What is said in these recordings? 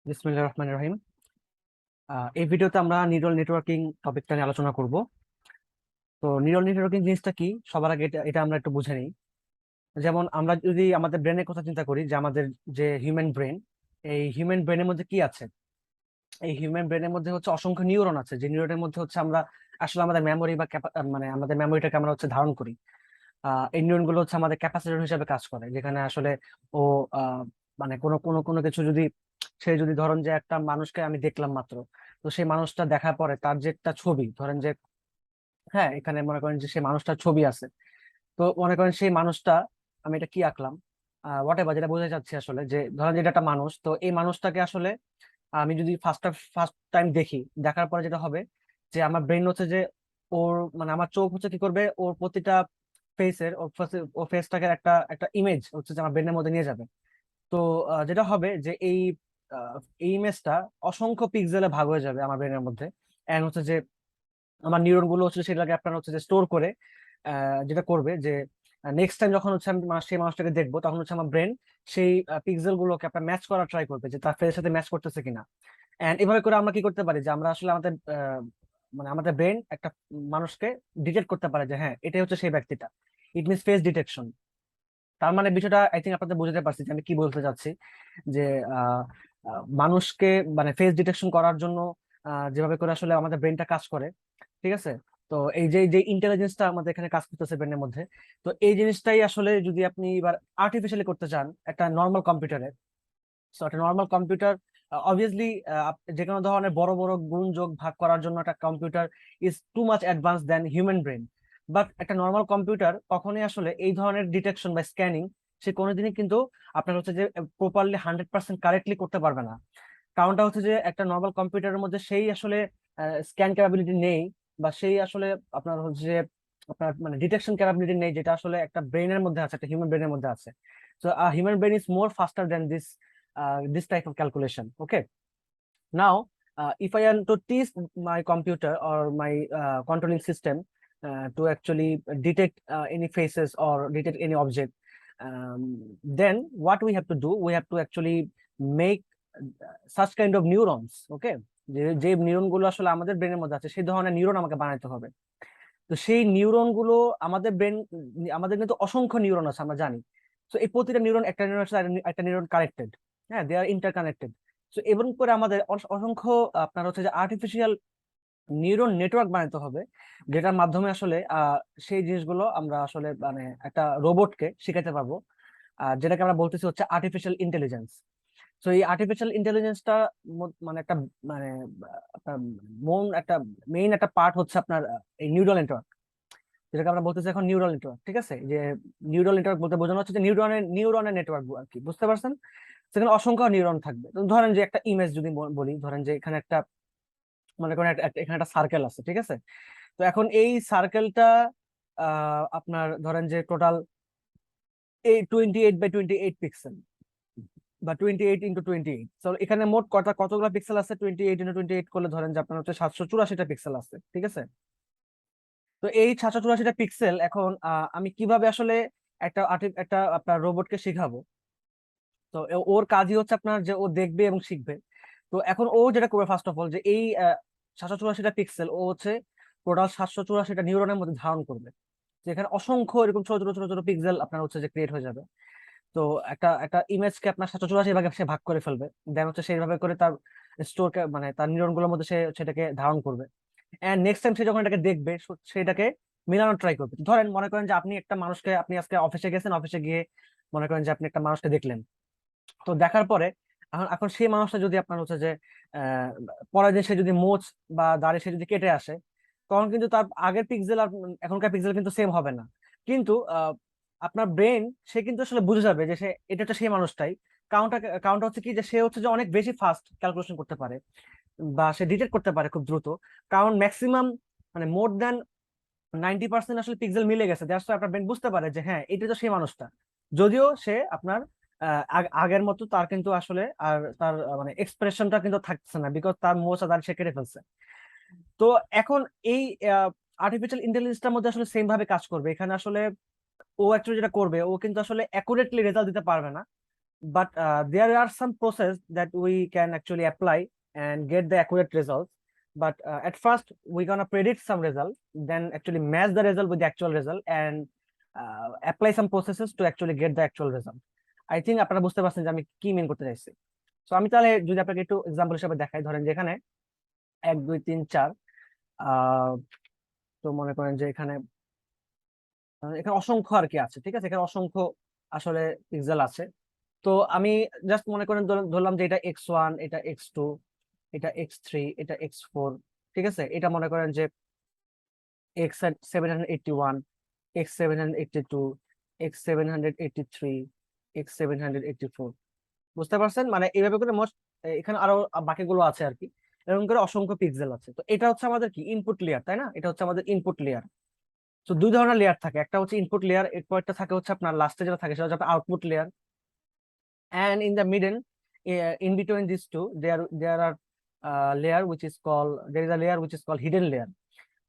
বিসমিল্লাহির রহমানির রহিম। এই ভিডিওতে আমরা নিউরাল নেটওয়ার্কিং টপিকটা নিয়ে আলোচনা করব। তো নিউরাল নেটওয়ার্কিং জিনিসটা কি, সবার আগে এটা এটা আমরা একটু বুঝে নিই। যেমন আমরা যদি আমাদের ব্রেনের কথা চিন্তা করি, যে আমাদের যে হিউম্যান ব্রেন, এই হিউম্যান ব্রেনের মধ্যে কি আছে? এই হিউম্যান ব্রেনের মধ্যে হচ্ছে অসংখ্য নিউরন আছে, যে নিউরনের মধ্যে হচ্ছে আমরা আসলে আমাদের মেমোরি বা মানে আমাদের মেমোরিটাকে আমরা হচ্ছে ধারণ করি। এই নিউরন গুলো হচ্ছে আমাদের ক্যাপাসিটর হিসেবে কাজ করে, যেখানে আসলে ও মানে কোনো কোনো কোনো কিছু যদি, সে যদি ধরেন যে একটা মানুষকে আমি দেখলাম মাত্র, তো সেই মানুষটা দেখার পরে তার যে একটা ছবি ধরেন যে, হ্যাঁ এখানে মনে করেন যে সেই মানুষটার ছবি আছে, তো মনে করেন সেই মানুষটা, আমি এটা কি আঁকলাম, হোয়াট এভার, যেটা বোঝাতে চাচ্ছি আসলে, যে ধরেন যে এটা একটা মানুষ, তো এই মানুষটাকে আসলে আমি যদি ফার্স্ট টাইম দেখি, দেখার পরে যেটা হবে যে আমার ব্রেন হচ্ছে যে ওর মানে আমার চোখ হচ্ছে কি করবে, ওর প্রতিটা ফেসের ওর ফেসটাকে একটা একটা ইমেজ হচ্ছে যে আমার ব্রেনের মধ্যে নিয়ে যাবে। তো যেটা হবে যে এই ইমেজটা অসংখ্য পিক্সেলে ভাগ হয়ে যাবে আমার ব্রেনের মধ্যে। এন্ড হচ্ছে যে আমার নিউরন গুলো হচ্ছে সেটাকে আপনার হচ্ছে যে স্টোর করে, যেটা করবে যে নেক্সট টাইম যখন হচ্ছে আমি সেই মানুষটাকে দেখবো, তখন হচ্ছে আমার ব্রেন সেই পিক্সেল গুলোকে আপনার ম্যাচ করার ট্রাই করবে, যে তার ফেসের সাথে ম্যাচ করতেছে কিনা। এন্ড এভাবে করে আমরা কি করতে পারি, যে আমরা আসলে আমাদের মানে আমাদের ব্রেন একটা মানুষকে ডিটেক্ট করতে পারে যে হ্যাঁ এটাই হচ্ছে সেই ব্যক্তিটা। It means face detection. তার মানে বিষয়টা আই থিঙ্ক আপনাদের বুঝতে পারছি যে আমি কি বলতে চাচ্ছি। যে আহ, মানুষকে মানে ফেস ডিটেকশন করার জন্য যেভাবে করে আসলে আমাদের ব্রেনটা কাজ করে, ঠিক আছে। তো এই যে যে ইন্টেলিজেন্সটা আমাদের এখানে কাজ করতেছে ব্রেনের মধ্যে, তো এই জিনিসটাই আসলে যদি আপনি এবার আর্টিফিশিয়ালি করতে চান একটা নর্মাল কম্পিউটারে, সো একটা নর্মাল কম্পিউটার অবভিয়াসলি যে কোনো ধরনের বড় বড় গুণ যোগ ভাগ করার জন্য একটা computer is too much advance than human brain. But একটা নর্মাল কম্পিউটার কখনোই আসলে এই ধরনের ডিটেকশন বা স্ক্যানিং সে কোনোদিনই কিন্তু আপনার হচ্ছে যে প্রপারলি 100% কারেক্টলি করতে পারবে না। কারণটা হচ্ছে যে একটা নর্মাল কম্পিউটারের মধ্যে সেই আসলে স্ক্যান ক্যাপাবিলিটি নেই, বা সেই আসলে আপনার হচ্ছে যে আপনার মানে ডিটেকশন ক্যাপাবিলিটি নেই, যেটা আসলে একটা ব্রেনের মধ্যে আছে, একটা হিউম্যান ব্রেনের মধ্যে আছে। So a human brain is more faster than this type of calculation. Okay. Now, if I am to teach my computer or my controlling system to actually detect any faces or detect any object, then what we have to do, we have to actually make such kind of neurons. Okay. যে যে neuron গুলো আসলে আমাদের ব্রেনের মধ্যে আছে, সেই ধরনের নিউরন আমাকে বানাইতে হবে। তো সেই নিউরন গুলো আমাদের ব্রেন, আমাদের কিন্তু অসংখ্য নিউরন আছে আমরা জানি। তো এই প্রতিটা নিউরন একটা নিউরন সাথে একটা নিউরন কানেক্টেড। হ্যাঁ, দে আর ইন্টারকানেক্টেড। তো এবং করে আমাদের অসংখ্য আপনার হচ্ছে যে আর্টিফিশিয়াল নিউরন নেটওয়ার্ক বানাতে হবে, যেটার মাধ্যমে আসলে সেই জিনিসগুলো আমরা আসলে মানে একটা রোবটকে শিখাতে পারবো, যেটাকে আমরা বলতেছি হচ্ছে আর্টিফিশিয়াল ইন্টেলিজেন্স। তো এই আর্টিফিশিয়াল ইন্টেলিজেন্সটা মানে একটা মানে আপনার একটা মেইন একটা পার্ট হচ্ছে আপনার এই নিউরাল নেটওয়ার্ক, যেটাকে আমরা বলতেছি এখন নিউরাল নেটওয়ার্ক। ঠিক আছে, যে নিউরাল নেটওয়ার্ক বলতে বোঝানো হচ্ছে যে নিউরনের নেটওয়ার্ক আর কি, বুঝতে পারছেন? সেখানে অসংখ্য নিউরন থাকবে। তো ধরেন যে একটা ইমেজ যদি বলি, ধরেন যে এখানে একটা মনে করেন এখানে একটা সার্কেল আছে, ঠিক আছে। তো এখন এই সার্কেলটা আপনার ধরেন যে টোটাল এই 28 বাই 28 পিক্সেল, বা 28 × 28। তো এখানে মোট কতগুলো পিক্সেল আছে? 28 × 28 করলে ধরেন যে আপনার হচ্ছে 784টা পিক্সেল আছে, ঠিক আছে। তো এই 784টা পিক্সেল এখন আমি কিভাবে আসলে একটা আপনার রোবটকে শিখাবো? তো ওর কাজই হচ্ছে আপনার যে ও দেখবে এবং শিখবে। তো এখন ও যেটা করবে ফার্স্ট অফ অল, যে এই 784টা পিক্সেল ও হচ্ছে টোটাল 784টা নিউরনের মধ্যে ধারণ করবে, যেখানে অসংখ্য এরকম ছোট ছোট ছোট ছোট পিক্সেল আপনার হচ্ছে যে ক্রিয়েট হয়ে যাবে। তো একটা একটা ইমেজকে আপনার 784 ভাগে সে ভাগ করে ফেলবে। দেন হচ্ছে সেইভাবে করে তার স্টোর মানে তার নিউরন গুলোর মধ্যে সে সেটাকে ধারণ করবে। এন্ড নেক্সট টাইম সে যখন এটাকে দেখবে, সেটাকে মেলানোর ট্রাই করবে। ধরেন মনে করেন যে আপনি একটা মানুষকে, আপনি আজকে অফিসে গেছেন, অফিসে গিয়ে মনে করেন যে আপনি একটা মানুষকে দেখলেন। তো দেখার পরে এখন এখন সেই মানুষটা যদি আপনার হচ্ছে যে আহ পরের দিন সে যদি মোচ বা দাড়ি সে যদি কেটে আসে, তখন কিন্তু তার আগের পিক্সেল আর এখনকার পিক্সেল কিন্তু সেম হবে না। কিন্তু আপনার ব্রেন সে কিন্তু আসলে বুঝে যাবে যে সে এটা হচ্ছে সেই মানুষটাই। কারণটা হচ্ছে কি, যে সে হচ্ছে যে অনেক বেশি ফাস্ট ক্যালকুলেশন করতে পারে, বা সে ডিটেক্ট করতে পারে খুব দ্রুত। কারণ ম্যাক্সিমাম মানে মোর দ্যান 90% আসলে পিক্সেল মিলে গেছে, দ্যাটস আপনার ব্রেন বুঝতে পারে যে হ্যাঁ এটা তো সেই মানুষটা। যদিও সে আপনার আগের মতো তার কিন্তু আসলে আর তার মানে এক্সপ্রেশনটা কিন্তু থাকছে না, বিকজ তার মোচ আর সে কেটে ফেলছে। তো এখন এই আর্টিফিশিয়াল ইন্টেলিজেন্সটার মধ্যে আসলে সেম ভাবে কাজ করবে। এখানে আসলে ও অ্যাকচুয়ালি যেটা করবে, ও কিন্তু আসলে অ্যাকুরেটলি রেজাল্ট দিতে পারবে না, but there are some process that we can actually apply and get the accurate results. But at first we're gonna predict some result, then actually match the result with the actual result, and apply some processes to actually get the actual result. I think আপনারা বুঝতে পারছেন যে আমি কি মিন করতে চাইছি। তো আমি তাহলে যদি আপনাকে একটু এক্সাম্পল হিসেবে দেখাই, ধরেন যেখানে 1 2 3 4, তো মনে করেন যে এখানে এখানে অসংখ্য আর কি আছে, ঠিক আছে, এখানে অসংখ্য আসলে পিক্সেল আছে। তো আমি জাস্ট মনে করেন ধরলাম যে এটা x1, এটা x2, এটা x3, এটা x4, ঠিক আছে, এটা মনে করেন যে x781, x782, x783, x784। বুঝতে পারছেন? মানে এইভাবে করে মোট এখানে আরো বাকিগুলো আছে আর কি, এরকম করে অসংখ্য পিক্সেল আছে। তো এটা হচ্ছে আমাদের কি ইনপুট লেয়ার, তাই না? এটা হচ্ছে আমাদের ইনপুট লেয়ার। তো দুই ধরনের লেয়ার থাকে, একটা হচ্ছে ইনপুট লেয়ার, এরপরটা থাকে হচ্ছে আপনার লাস্টে যেটা থাকে সেটা হচ্ছে output layer. And in the middle, in between these two, there are layer which is called, there is a layer which is called hidden layer.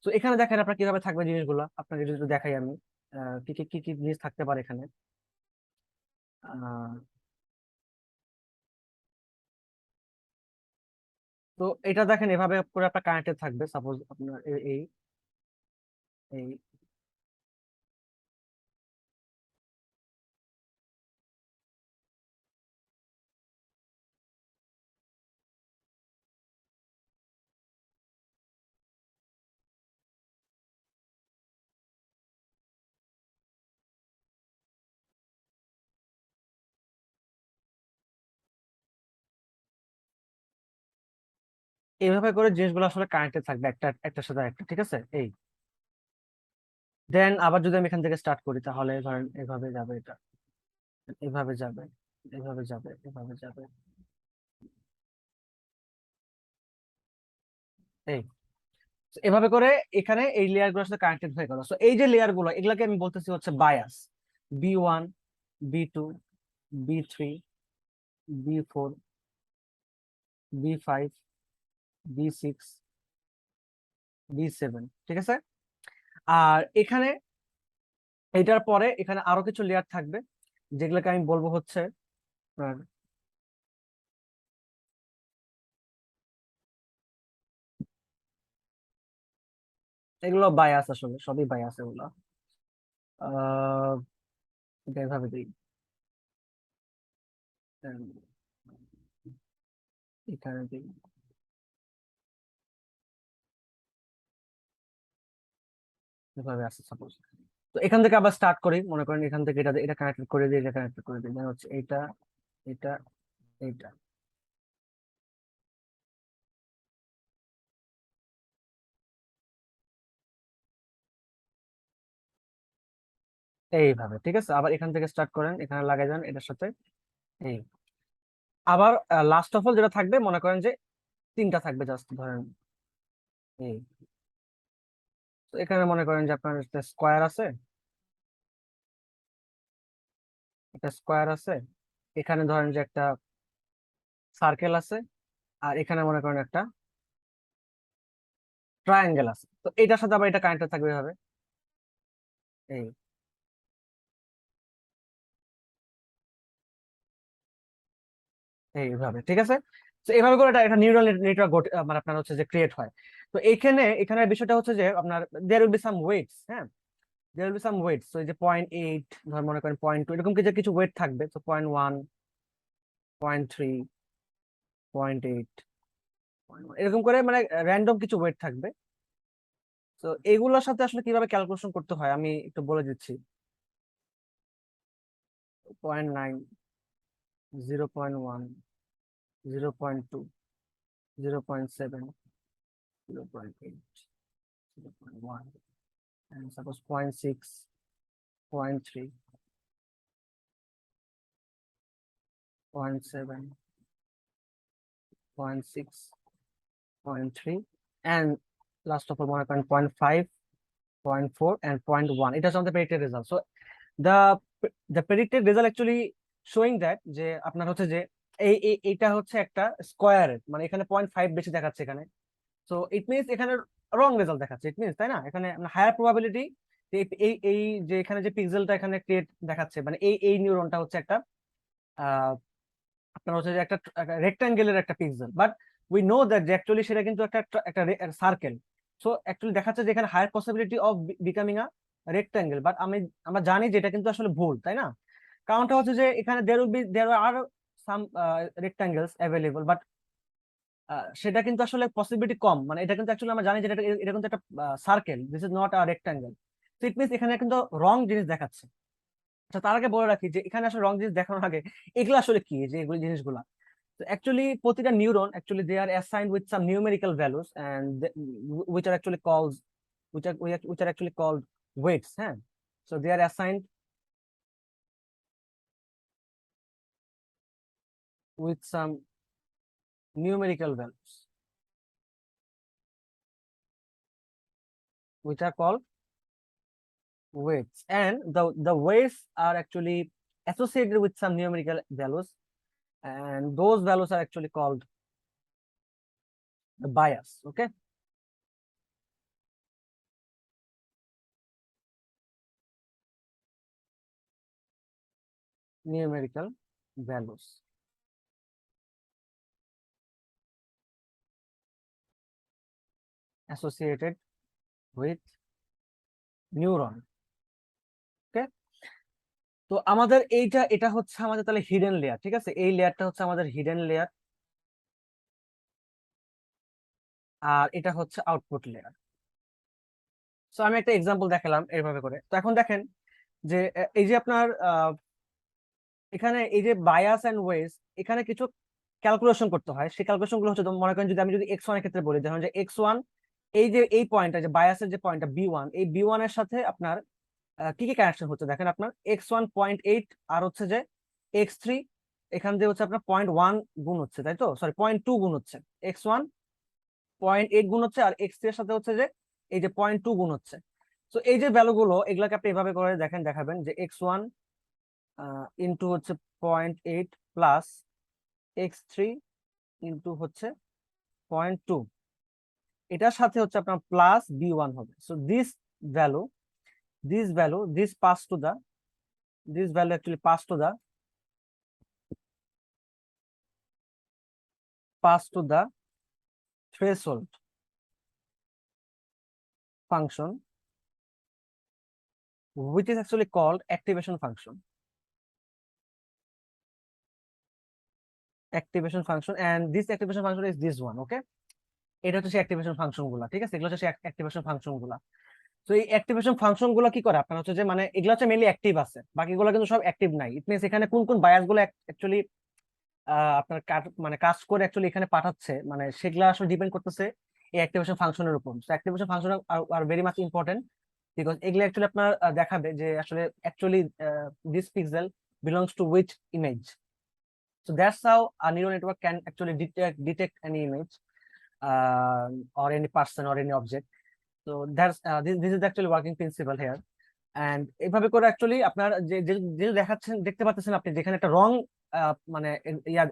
So এখানে দেখেন আপনার কিভাবে থাকবে জিনিসগুলো, আপনাকে যদি একটু দেখাই আমি কি কি কি কি জিনিস থাকতে পারে এখানে। আহ, তো এটা দেখেন এভাবে করে আপনার কানেক্টেড থাকবে, সাপোজ আপনার এই এই এইভাবে করে জিনিসগুলো আসলে কানেক্টেড থাকবে একটা একটার সাথে একটা, ঠিক আছে। এই দেন আবার যদি আমি এখান থেকে স্টার্ট করি, তাহলে ধরেন এভাবে যাবে, এটা এভাবে যাবে, এভাবে যাবে, এভাবে যাবে, এই এভাবে করে এখানে এই লেয়ার গুলোর সাথে কানেক্টেড হয়ে গেল। সো এই যে লেয়ার গুলো, এগুলাকে আমি বলতেছি হচ্ছে bias. B1, B2, B3, B4, B5, B6, B7, ঠিক আছে। আর এখানে এটার পরে এখানে আরো কিছু লেয়ার থাকবে, যেগুলোকে আমি বলবো হচ্ছে আপনার, এগুলো বায়াস, আসলে সবই বায়াস এগুলো। আহ এটা এভাবে দিই, এখানে দিই, এভাবে আছে সাপোজ। তো এখান থেকে আবার স্টার্ট করি, মনে করেন এখান থেকে এটা এটা কানেক্টেড করে দিই, এটা কানেক্টেড করে দিই, মানে হচ্ছে এটা, এটা, এটা, এইভাবে, ঠিক আছে। আবার এখান থেকে স্টার্ট করেন, এখানে লাগাই যান এটার সাথে, এই আবার লাস্ট অফ অল যেটা থাকবে, মনে করেন যে তিনটা থাকবে জাস্ট ধরেন এই। তো এখানে মনে করেন যে আপনার একটা স্কোয়ার আছে, একটা স্কোয়ার আছে, এখানে ধরেন যে একটা সার্কেল আছে, আর এখানে মনে করেন একটা ট্রায়াঙ্গেল আছে। তো এটার সাথে আবার এটা কানেক্টেড থাকবে এভাবে, এই এইভাবে, ঠিক আছে। তো এইভাবে করে এটা একটা নিউরাল নেটওয়ার্ক মানে আপনার হচ্ছে যে ক্রিয়েট হয়। তো এইখানে এখানে বিষয়টা হচ্ছে যে আপনার there will be some weights, হ্যাঁ, there will be some weights. তো এই যে 0.8, ধর মনে করেন 0.2, এরকম কিছু কিছু ওয়েট থাকবে। তো 0.1, 0.3, 0.8, এরকম করে মানে র্যান্ডম কিছু ওয়েট থাকবে। তো এগুলোর সাথে আসলে কিভাবে ক্যালকুলেশন করতে হয় আমি একটু বলে দিচ্ছি। 0.9, 0.1, 0.2, 0.7, 0.8, 0.1, and suppose 0.6, 0.3, 0.7, 0.6, 0.3, and last of all মনে করেন 0.5, 0.4, and 0.1। এটা হচ্ছে আমাদের predicted result. So the the predicted result actually showing that যে আপনার হচ্ছে যে এইটা হচ্ছে একটা স্কোয়ারের, মানে এখানে 0.5 বেশি দেখাচ্ছে এখানে। সো ইট মিনস এখানে রং রেজাল্ট দেখাচ্ছে, ইট মিনস, তাই না? এখানে হায়ার প্রবাবিলিটি এই এই এই যে এখানে যে পিক্সেলটা এখানে ক্রিয়েট দেখাচ্ছে, মানে এই এই নিউরনটা হচ্ছে একটা আপনার হচ্ছে যে একটা রেক্টাঙ্গেলের একটা pixel, but we know that যে অ্যাকচুয়ালি সেটা কিন্তু একটা একটা সার্কেল। সো অ্যাকচুয়ালি দেখাচ্ছে যে এখানে higher possibility of becoming a rectangle, but আমরা জানি যে এটা কিন্তু আসলে ভুল, তাই না? কারণটা হচ্ছে যে এখানে দেয়ার আর সাম রেক্টাঙ্গেলস অ্যাভেলেবল, বাট সেটা কিন্তু আসলে পসিবিলিটি কম। মানে এটা কিন্তু অ্যাকচুয়ালি আমরা জানি যে এটা কিন্তু একটা circle, this is not a rectangle. তো ইট মিনস এখানে কিন্তু রং জিনিস দেখাচ্ছে। আচ্ছা, তার আগে বলে রাখি যে এখানে আসলে রং জিনিস দেখানোর আগে এগুলো আসলে কি, যে এগুলো জিনিসগুলা। So actually, প্রতিটা neuron actually they are assigned with some numerical values, and which are actually called which are actually called weights. হ্যাঁ, so they are assigned with some numerical values, which are called weights, and the weights are actually associated with some numerical values, and those values are actually called the bias. Okay, numerical values associated with neuron. Okay, তো আমাদের এটা হচ্ছে আমাদের তাহলে hidden layer. ঠিক আছে, এই লেয়ারটা হচ্ছে আমাদের হিডেন লেয়ার, আর এটা হচ্ছে আউটপুট লেয়ার। সো আমি একটা এক্সাম্পল দেখালাম এইভাবে করে। তো এখন দেখেন যে এই যে আপনার এখানে এই যে বায়াস এন্ড ওয়েজ, এখানে কিছু ক্যালকুলেশন করতে হয়। সেই ক্যালকুলেশন গুলো হচ্ছে, তো মনে করেন যদি আমি যদি এক্স ওয়ান এর ক্ষেত্রে বলি, দেখুন যে এক্স ওয়ান, এই যে এই পয়েন্টটা যে বায়াসের যে পয়েন্টটা বি ওয়ান, এই বি ওয়ান এর সাথে আপনার কি কি কানেকশন হচ্ছে দেখেন। আপনার এক্স ওয়ান 0.8, আর হচ্ছে যে এক্স থ্রি এখান দিয়ে হচ্ছে আপনার 0.1 গুণ হচ্ছে, তাই তো? সরি, 0.2 গুণ হচ্ছে। এক্স ওয়ান 0.8 গুণ হচ্ছে, আর এক্স থ্রি এর সাথে হচ্ছে যে এই যে 0.2 গুণ হচ্ছে। তো এই যে ভ্যালু গুলো, এগুলাকে আপনি এভাবে করে দেখেন, দেখাবেন যে এক্স ওয়ান ইন্টু হচ্ছে 0.8 প্লাস এক্স থ্রি ইন্টু হচ্ছে 0.2, এটার সাথে হচ্ছে আপনার প্লাস বি ওয়ান হবে। So value value pass to the this value actually pass to the threshold function, which is actually called activation function. And this activation function is this one. Okay, এটা হচ্ছে activation function গুলা। ঠিক আছে, এগুলো হচ্ছে activation function গুলা। তো এই অ্যাক্টিভেশন ফাংশন গুলা কি করে আপনার হচ্ছে যে, মানে এগুলো হচ্ছে মেইনলি অ্যাক্টিভ আছে, বাকিগুলো কিন্তু সব অ্যাক্টিভ নাই। ইট মিনস এখানে কোন কোন বায়াস গুলো অ্যাকচুয়ালি আপনার মানে কাজ করে অ্যাকচুয়ালি এখানে পাঠাচ্ছে, মানে সেগুলা আসলে ডিপেন্ড করতেছে এই অ্যাক্টিভেশন ফাংশনের উপর। So activation function are very much important, because এগুলো অ্যাকচুয়ালি আপনার দেখাবে যে আসলে actually this pixel belongs to which image. So that's how a neural network can actually detect any image, or any person or any object. So that's this is actually working principle here. And এভাবে করে actually আপনার যে যে দেখাচ্ছেন, দেখতে পাচ্ছেন আপনি যেখানে একটা রং মানে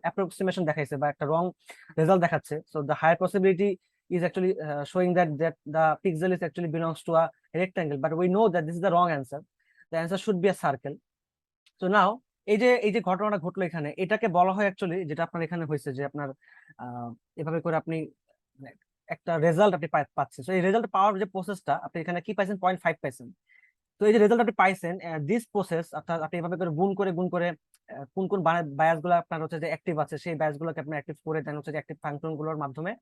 অ্যাপ্রক্সিমেশন দেখাইছে বা একটা রং রেজাল্ট দেখাচ্ছে। So the higher possibility is actually showing that the pixel is actually belongs to a rectangle, but we know that this is the wrong answer. The answer should be a circle. So now এই যে ঘটনাটা ঘটলো এখানে, এটাকে বলা হয় actually, যেটা আপনার এখানে হয়েছে যে আপনার এভাবে করে আপনি মানে একটা রেজাল্ট আপনি পাচ্ছেন। তো এই রেজাল্ট পাওয়ার যে প্রসেসটা, আপনি এখানে কি পাইছেন? 0.5 পাইছেন। তো এই যে রেজাল্ট আপনি পাইছেন, দিস প্রসেস অর্থাৎ আপনি এভাবে করে গুণ করে কোন কোন বায়াস গুলো আপনার হচ্ছে যে অ্যাক্টিভ আছে, সেই বায়াস গুলোকে আপনি অ্যাক্টিভ করে দেন হচ্ছে যে অ্যাক্টিভ ফাংশন গুলোর মাধ্যমে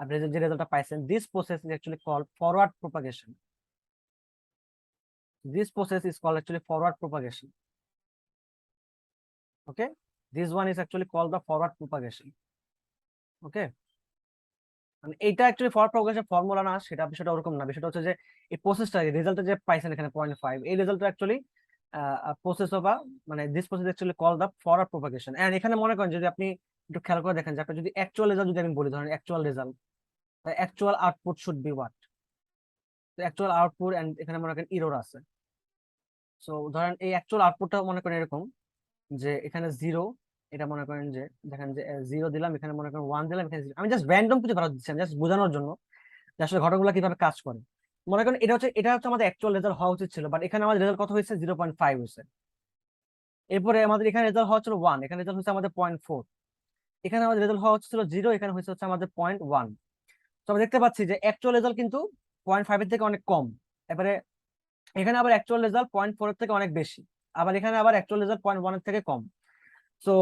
আপনি যে রেজাল্টটা পাইছেন। This process is actually call forward propagation. This process is call actually forward propagation. Okay, this one is actually call the forward propagation. Okay, মানে এইটা অ্যাকচুয়ালি ফরওয়ার্ড প্রপাগেশন ফর্মুলা না, বিষয়টা ওরকম না। বিষয়টা হচ্ছে যে এই প্রসেসটা, রেজাল্টটা যে পাইছেন এখানে 0.5, এই রেজাল্টটা অ্যাকচুয়ালি প্রসেস অফ মানে this process actually call the forward propagation. And এখানে মনে করেন যদি আপনি একটু খেয়াল করে দেখেন যে আপনি যদি অ্যাকচুয়াল রেজাল্ট যদি আমি বলি, ধরেন actual result, actual output should be what? তো অ্যাকচুয়াল আউটপুট, এন্ড এখানে মনে করেন এরর আছে। সো ধরেন এই অ্যাকচুয়াল আউটপুটটা মনে করেন এরকম যে এখানে জিরো, এটা মনে করেন যে দেখেন যে জিরো দিলাম, এখানে মনে করেন ওয়ান দিলাম, এখানে আমি জাস্ট র্যান্ডম কিছু ভাড়া দিচ্ছি জাস্ট বোঝানোর জন্য যে আসলে ঘটনাগুলো কিভাবে কাজ করে। মনে করেন এটা হচ্ছে আমাদের অ্যাকচুয়াল রেজাল্ট হওয়া উচিত ছিল, বাট এখানে আমাদের রেজাল্ট কত হয়েছে? 0.5 হয়েছে। এরপরে আমাদের এখানে রেজাল্ট হওয়া ছিল 1, এখানে রেজাল্ট হচ্ছে আমাদের 0.4, এখানে আমাদের রেজাল্ট হওয়া হচ্ছিল 0, এখানে হচ্ছে আমাদের 0.1। তো আমরা দেখতে পাচ্ছি যে অ্যাকচুয়াল রেজাল্ট কিন্তু 0.5 এর থেকে অনেক কম। এবারে এখানে আবার অ্যাকচুয়াল রেজাল্ট 0.4 এর থেকে অনেক বেশি, আবার এখানে আবার অ্যাকচুয়াল রেজাল্ট 0.1 এর থেকে কম। So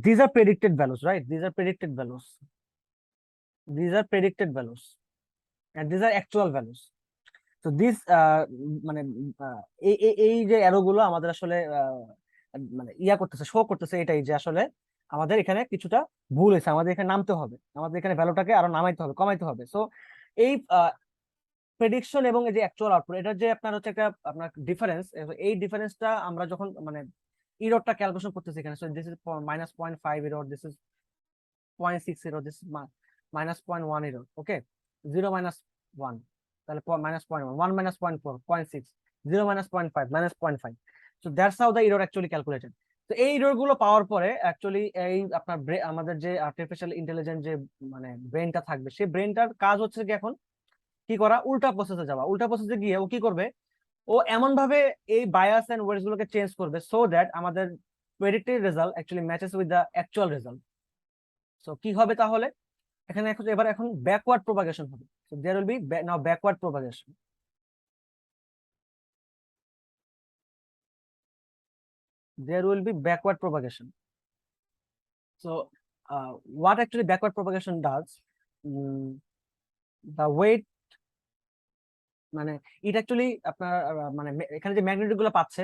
these are predicted values, right? These are predicted values, these are predicted values, and these are actual values. তো দিস মানে এই এই এই যে অ্যারো গুলো আমাদের আসলে মানে ইয়া করতেছে, শো করতেছে এটাই যে আসলে আমাদের এখানে কিছুটা ভুল হয়েছে, আমাদের এখানে নামতে হবে, আমাদের এখানে ভ্যালুটাকে আরো নামাইতে হবে, কমাইতে হবে। সো এই প্রেডিকশন এবং এই যে অ্যাকচুয়াল আউটপুট, এটা যে আপনার হচ্ছে একটা আপনার ডিফারেন্স, এই ডিফারেন্সটা আমরা যখন মানে ইররটা ক্যালকুলেশন করতেছি এখানে, so this is -0.5 error, this is 0.6 error, this is -0.1 error, ওকে, 0 - 1, তাহলে -0.1, 1 - 0.4, 0.6, 0 - 0.5, -0.5। So that's how the error actually calculated. তো এই ইরর গুলো পাওয়ার পরে অ্যাকচুয়ালি এই আপনার আমাদের যে আর্টিফিশিয়াল ইন্টেলিজেন্স যে মানে ব্রেনটা থাকবে, সেই ব্রেনটার কাজ হচ্ছে কি এখন কি করা, উল্টা প্রসেসে যাওয়া। উল্টা প্রসেসে গিয়ে ও কি করবে, ও এমন ভাবে এই বায়াস এন্ড ওয়েটস গুলোকে চেঞ্জ করবে সো দ্যাট আমাদের predicted result actually matches with the actual result. So কি হবে তাহলে, এখানে এখন ব্যাকওয়ার্ড প্রোপাগেশন হবে। So there will be now backward propagation, there will be backward propagation. So what actually backward propagation does, the weight মানে এটা actually আপনার মানে এখানে যে ম্যাগনেটিক গুলো পাচ্ছে,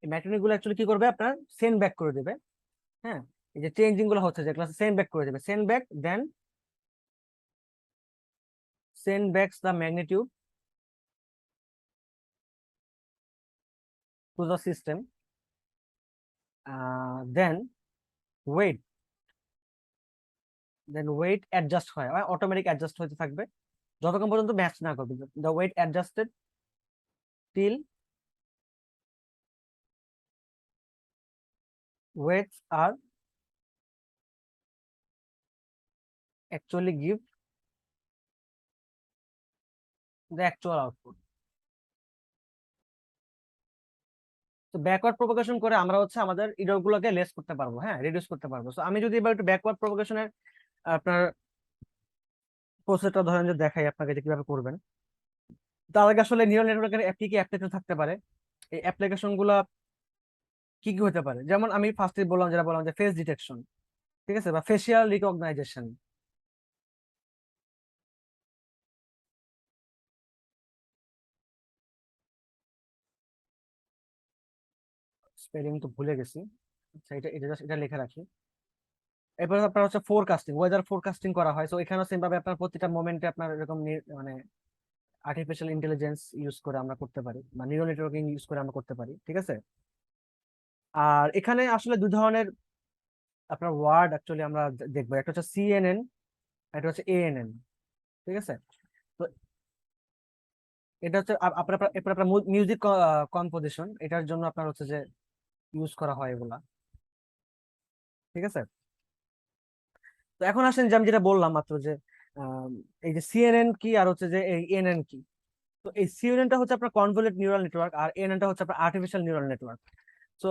এই ম্যাগনেটিক গুলো অ্যাকচুয়ালি কি করবে, আপনার সেন্ড ব্যাক করে দেবে। হ্যাঁ, এই যে চেঞ্জিং গুলো হচ্ছে যে ক্লাসে সেন্ড ব্যাক করে দেবে, send back, then send backs the magnitude to the system, then weight, then weight adjust হয়, অটোমেটিক অ্যাডজাস্ট হতে থাকবে যতক্ষণ পর্যন্ত ম্যাচ না করবে। The weight adjusted till weights are actually give the actual output. তো ব্যাকওয়ার্ড প্রোপাগেশন করে আমরা হচ্ছে আমাদের ইরর গুলোকে লেস করতে পারবো, হ্যাঁ, রিডিউস করতে পারবো। সো আমি যদি এবার একটু ব্যাকওয়ার্ড প্রোপাগেশনের আপনার প্রসেসটা ধরেন যে দেখাই আপনাকে যে কিভাবে করবেন, তার আগে আসলে নিউরাল নেটওয়ার্কের কি কি অ্যাপ্লিকেশন থাকতে পারে, এই অ্যাপ্লিকেশন গুলা কি কি হতে পারে। যেমন আমি ফার্স্টে বললাম, যেটা বললাম যে ফেস ডিটেকশন, ঠিক আছে, বা ফেসিয়াল রিকগনাইজেশন। স্পেলিং তো ভুলে গেছি, আচ্ছা এটা এটা just এটা লিখে রাখি। এরপর আপনার হচ্ছে ফোরকাস্টিং, ওয়েদার ফোরকাস্টিং করা হয়। সো এখানেও সেম ভাবে আপনার প্রতিটা মোমেন্টে আপনার এরকম মানে আর্টিফিশিয়াল ইন্টেলিজেন্স ইউজ করে আমরা করতে পারি, বা নিউরাল নেটওয়ার্কিং ইউজ করে আমরা করতে পারি, ঠিক আছে। আর এখানে আসলে দুই ধরনের আপনার ওয়ার্ড অ্যাকচুয়ালি আমরা দেখবো, একটা হচ্ছে সিএনএন, একটা হচ্ছে এএনএন, ঠিক আছে। তো এটা হচ্ছে আপনার এরপর আপনার মিউজিক কম্পোজিশন, এটার জন্য আপনার হচ্ছে যে ইউজ করা হয় এগুলা, ঠিক আছে। তো এখন আসেন যে আমি যেটা বললাম মাত্র যে আহ, এই যে সিএনএন কি আর হচ্ছে যে এই এনএন কি। তো এই সিএনএনটা হচ্ছে আপনার কনভলিউটেড নিউরাল নেটওয়ার্ক, আর এএনএনটা হচ্ছে আপনার আর্টিফিশিয়াল নিউরাল নেটওয়ার্ক। সো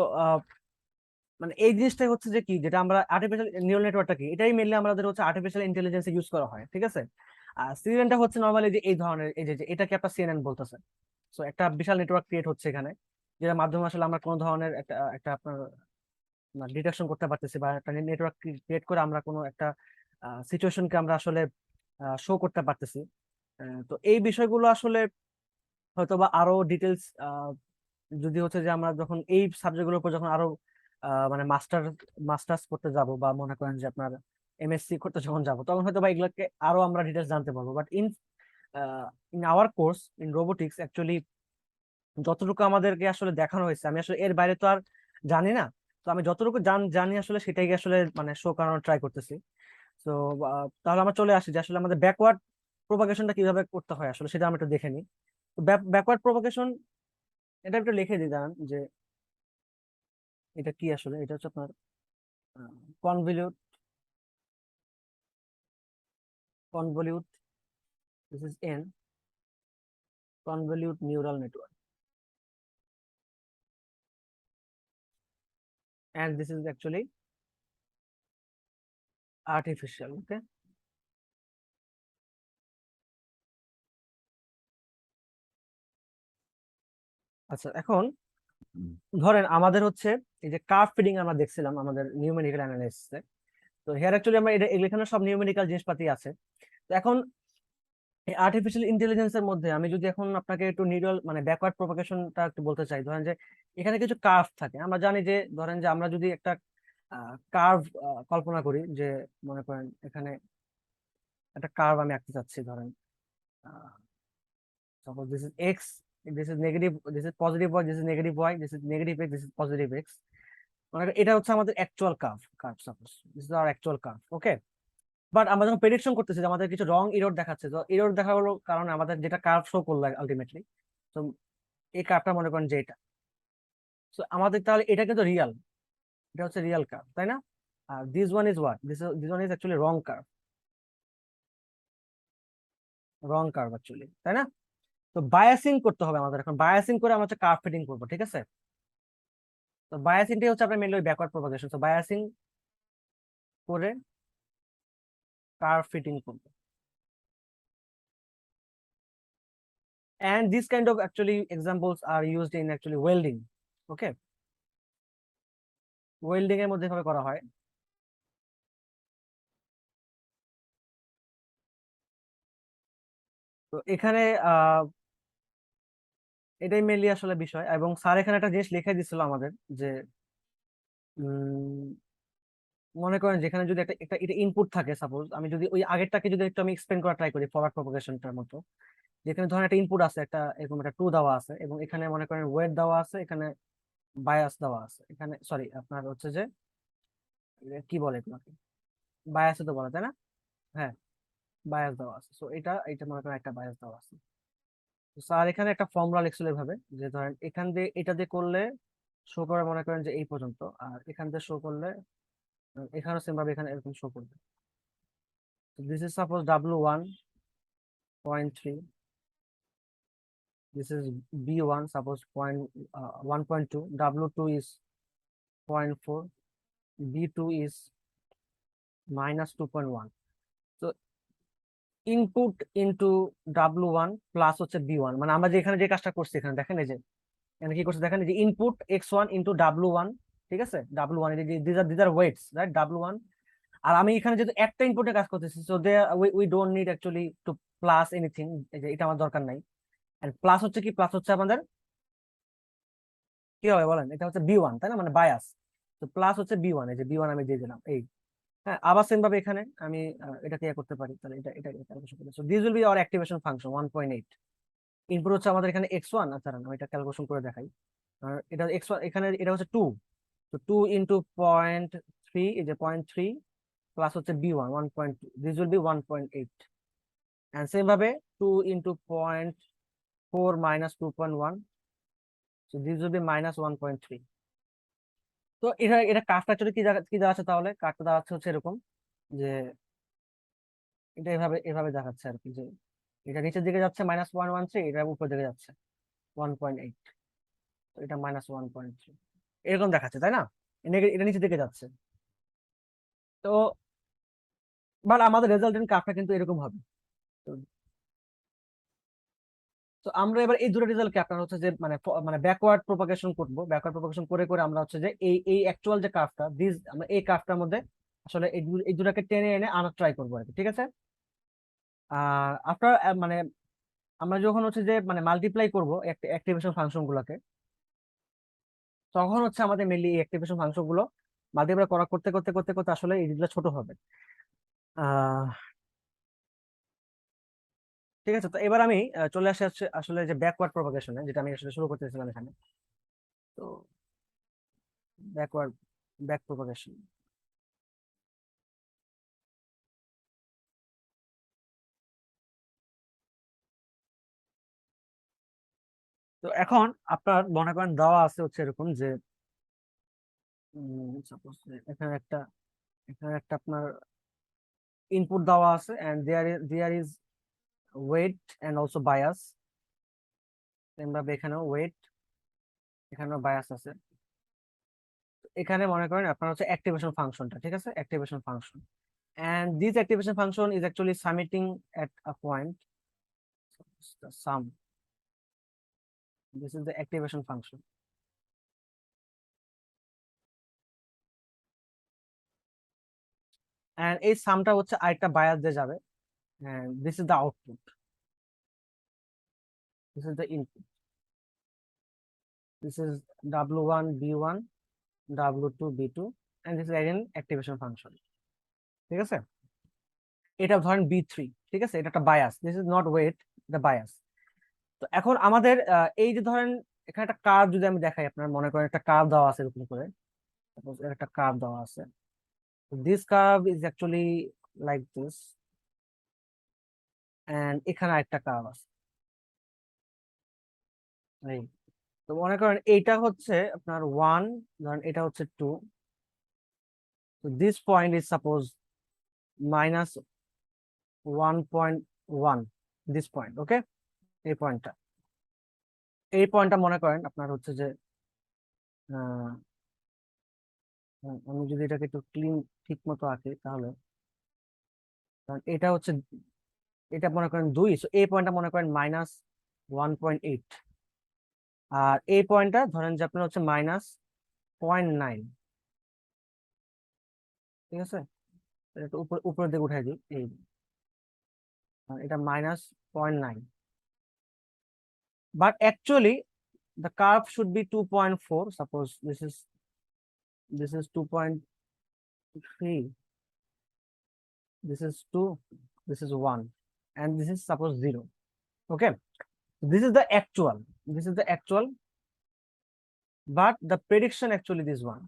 মানে এই জিনিসটাই হচ্ছে যে কি, যেটা আমরা আর্টিফিশিয়াল নিউরাল নেটওয়ার্কটা কি, এটাই মেনলি আমাদের হচ্ছে আর্টিফিশিয়াল ইন্টেলিজেন্স ইউজ করা হয়, ঠিক আছে। আর সিএনএনটা হচ্ছে নর্মালি যে এই ধরনের, এই যে এটাকে আপনার সিএনএন বলতেছে। সো একটা বিশাল নেটওয়ার্ক ক্রিয়েট হচ্ছে এখানে, যেটার মাধ্যমে আসলে আমরা কোনো ধরনের একটা একটা আপনার ডিটেকশন করতে পারতেছি, বা একটা নেটওয়ার্ক ক্রিয়েট করে আমরা কোনো একটা সিচুয়েশনকে আমরা আসলে শো করতে পারতেছি। তো এই বিষয়গুলো আসলে হয়তো বা আরো ডিটেলস যদি হচ্ছে যে আমরা যখন এই সাবজেক্টগুলোর উপর যখন আরো মানে মাস্টার্স করতে যাব, বা মনে করেন যে আপনার এমএসসি করতে যখন যাব, তখন হয়তো বা এগুলোকে আরো আমরা ডিটেলস জানতে পারবো। But in our course in robotics actually যতটুকু আমাদেরকে আসলে দেখানো হয়েছে, আমি আসলে এর বাইরে তো আর জানি না। তো আমি যতটুকু জানি আসলে সেটাই আসলে মানে শো করানোর ট্রাই করতেছি। তো তাহলে আমরা চলে আসি যে আসলে আমাদের ব্যাকওয়ার্ড প্রোপাগেশনটা কিভাবে করতে হয় আসলে, সেটা আমরা একটু দেখে নিই। তো ব্যাকওয়ার্ড প্রোপাগেশন এটা একটু লিখে দিই দাঁড়ান, যে এটা কি আসলে, এটা হচ্ছে আপনার convolute convolute this is an convolute neural network. and this is actually artificial. Okay, আচ্ছা এখন ধরেন আমাদের হচ্ছে এই যে কার্ভ ফিটিং আমরা দেখছিলাম আমাদের নিউমেরিক্যাল অ্যানালাইসিসে। তো হেয়ার অ্যাকচুয়ালি আমরা এখানে সব নিউমেরিক্যাল জিনিসপাতি আছে। তো এখন এই আর্টিফিশিয়াল ইন্টেলিজেন্সের মধ্যে আমি যদি এখন আপনাকে একটু নিউরাল মানে ব্যাকওয়ার্ড প্রপাগেশনটা একটু বলতে চাই, ধরেন যে এখানে কিছু কার্ভ থাকে। আমরা জানি যে ধরেন যে আমরা যদি একটা কার্ভ কল্পনা করি, যে মনে করেন এখানে একটা কার্ভ আমি আঁকতে চাচ্ছি, ধরেন suppose this is X, this is negative, this is positive Y, this is negative Y, this is negative X, this is positive X. মানে এটা হচ্ছে আমাদের actual curve. Suppose this is our actual curve. Okay, but আমরা যখন prediction করতেছি যে আমাদের কিছু রং ইরোর দেখাচ্ছে, তো ইরোর দেখা হলো কারণে আমাদের যেটা কার্ভ শো করলো আলটিমেটলি, তো এই কার্ভটা মনে করেন যে এটা, তো আমাদের তাহলে এটা কিন্তু রিয়াল, এটা হচ্ছে রিয়াল কার্ভ, তাই না? আর this one is what, this one is actually wrong curve, wrong curve actually, তাই না? তো বায়াসিং করতে হবে আমাদের, এখন বায়াসিং করে আমরা হচ্ছে কার্ভ ফিটিং করবো, ঠিক আছে? তো বায়াসিংটাই হচ্ছে আপনার মেনলি ব্যাকওয়ার্ড প্রপাগেশন। তো বায়াসিং করে কার্ভ ফিটিং করবো, and these kind of actually examples are used in actually welding. Okay, welding এর মধ্যে ভাবে করা হয়। তো এখানে এটাই মেনলি আসলে বিষয়, এবং স্যার এখানে একটা জিনিস লিখে দিছিল আমাদের যে মনে করেন যেখানে যদি একটা একটা এটা ইনপুট থাকে, সাপোজ আমি যদি ওই আগেরটাকে যদি একটু আমি এক্সপ্লেন করা ট্রাই করি ফরওয়ার্ড প্রপাগেশনটার মতো, যেখানে ধরেন একটা ইনপুট আছে, একটা এরকম একটা টু দেওয়া আছে, এবং এখানে মনে করেন ওয়েট দেওয়া আছে, এখানে বায়াস দেওয়া আছে, এখানে সরি আপনার হচ্ছে যে কি বলে এগুলোকে, বায়াসে তো বলে, তাই না? হ্যাঁ, বায়াস দেওয়া আছে। সো এটা এটা মনে করেন একটা বায়াস দেওয়া আছে। স্যার এখানে একটা ফর্মুলা লিখছিল এভাবে, যে ধরেন এখান দিয়ে এটা দিয়ে করলে শো করে মনে করেন যে এই পর্যন্ত, আর এখান দিয়ে শো করলে এখানে সেম ভাবে এখানে এরকম শো করবে। This is suppose W1.3, this is B1, suppose point 1.2, W2 is 0.4, B2 is -2.1. So input into W1 plus হচ্ছে B1, মানে আমরা যে এখানে যে কাজটা করছি, এখানে দেখেন এই যে এখানে কি করছে দেখেন, এই যে ইনপুট X1 ইন্টু W1, ঠিক আছে? W1 this are weights, right? W1, আর আমি এখানে যেহেতু একটা ইনপুটে কাজ করতেছি, so they we don't need actually to plus anything, এই যে এটা আমার দরকার নাই। এন্ড প্লাস হচ্ছে কি, প্লাস হচ্ছে আমাদের কি হবে বলেন, এটা হচ্ছে B1, তাই না? মানে বায়াস। তো প্লাস হচ্ছে B1, এই যে B1 আমি দিয়ে দিলাম এই। হ্যাঁ, আবার সেম ভাবে এখানে আমি এটা কি করতে পারি, তাহলে এটা ক্যালকুলেশন করতে। So this will B hour activation function 1.8। Input হচ্ছে আমাদের এখানে X1, আচ্ছা আমি এটা ক্যালকুলেশন করে দেখাই। আর এটা X1 এখানে এটা হচ্ছে 2, তো 2 ইনটু 0.3, এই যে 0.3 প্লাস হচ্ছে B1 1.2, this will be 1.8। And same ভাবে 2 into 0.4 minus 2.1, so this will be -1.3। তো এটা এটা কাজটা আসলে কি দাঁড়াচ্ছে, তাহলে কাজটা দাঁড়াচ্ছে হচ্ছে এরকম, যে এটা এভাবে এভাবে দেখাচ্ছে আর কি, যে এটা নিচের দিকে যাচ্ছে -1.13, এটা উপর দিকে যাচ্ছে 1.8, তো এটা -1.3 এরকম দেখাচ্ছে, তাই না? এটা নিচের দিকে যাচ্ছে। তো বাট আমাদের রেজাল্টেন্ট কার্ভটা কিন্তু এরকম হবে। তো তো আমরা এবার এই দুটো রেজাল্টকে আপনার হচ্ছে যে মানে ব্যাকওয়ার্ড প্রপাগেশন করব, ব্যাকওয়ার্ড প্রপাগেশন করে করে আমরা হচ্ছে যে এই অ্যাকচুয়াল যে কার্ভটা আমরা এই কার্ভটার মধ্যে আসলে এই দুটাকে টেনে এনে আনার ট্রাই করবো আর কি, ঠিক আছে? আর আপনার মানে আমরা যখন হচ্ছে যে মানে মাল্টিপ্লাই করব অ্যাক্টিভেশন ফাংশন গুলোকে, তখন হচ্ছে আমাদের মেনলি এই অ্যাক্টিভেশন ফাংশন গুলো মাল্টিপ্লাই করা করতে করতে করতে করতে আসলে এইগুলো ছোট হবে। আহ ঠিক আছে, তো এবার আমি চলে আসে হচ্ছে আসলে যে ব্যাকওয়ার্ড প্রপাগেশনে, যেটা আমি আসলে শুরু করতেছিলাম এখানে। তো ব্যাকওয়ার্ড ব্যাক প্রপাগেশন। তো এখন আপনার মনে করেন দেওয়া আছে হচ্ছে এরকম যে সাপোজ এখানে একটা আপনার ইনপুট দেওয়া আছে, and there is weight and also bias. Same ভাবে এখানেও ওয়েট, এখানেও বায়াস আছে। এখানে মনে করেন আপনার হচ্ছে অ্যাক্টিভেশন ফাংশনটা, ঠিক আছে, activation function, and this activation function is actually summating at a point. The sum, this is the activation function, and এই সামটা হচ্ছে আরেকটা বায়াস দিয়ে যাবে, and this is the output, this is the input, this is w1 b1 w2 b2, and this is again activation function, ঠিক আছে। এটা ধরেন b3, ঠিক আছে, এটা একটা bias, this is not weight, the bias. তো এখন আমাদের এই যে ধরেন এখানে একটা কার্ভ যদি আমি দেখাই, আপনার মনে করেন একটা কার্ভ দেওয়া আছে এরকম করে, সাপোজ একটা কার্ভ দেওয়া আছে, this curve is actually like this, and এখানে একটা কার্ভ আছে এই। তো মনে করেন এইটা হচ্ছে আপনার 1, ধরেন এটা হচ্ছে 2, so this point is suppose -1.1, this point, okay, এই পয়েন্টটা মনে করেন আপনার হচ্ছে যে আহ, আমি যদি এটাকে একটু ক্লিন ঠিক মতো আঁকি তাহলে, কারণ এটা হচ্ছে, এটা মনে করেন 2, so এই পয়েন্টটা মনে করেন -1.8, আর এই পয়েন্টটা ধরেন যে আপনার হচ্ছে -0.9, ঠিক আছে। এটা উপরের দিকে উঠাই দিই, এই এটা -0.9, but actually the curve should be 2.4, suppose this is 2.3, this is 2, this is 1, and this is suppose 0, okay, this is the actual, this is the actual, but the prediction actually this one.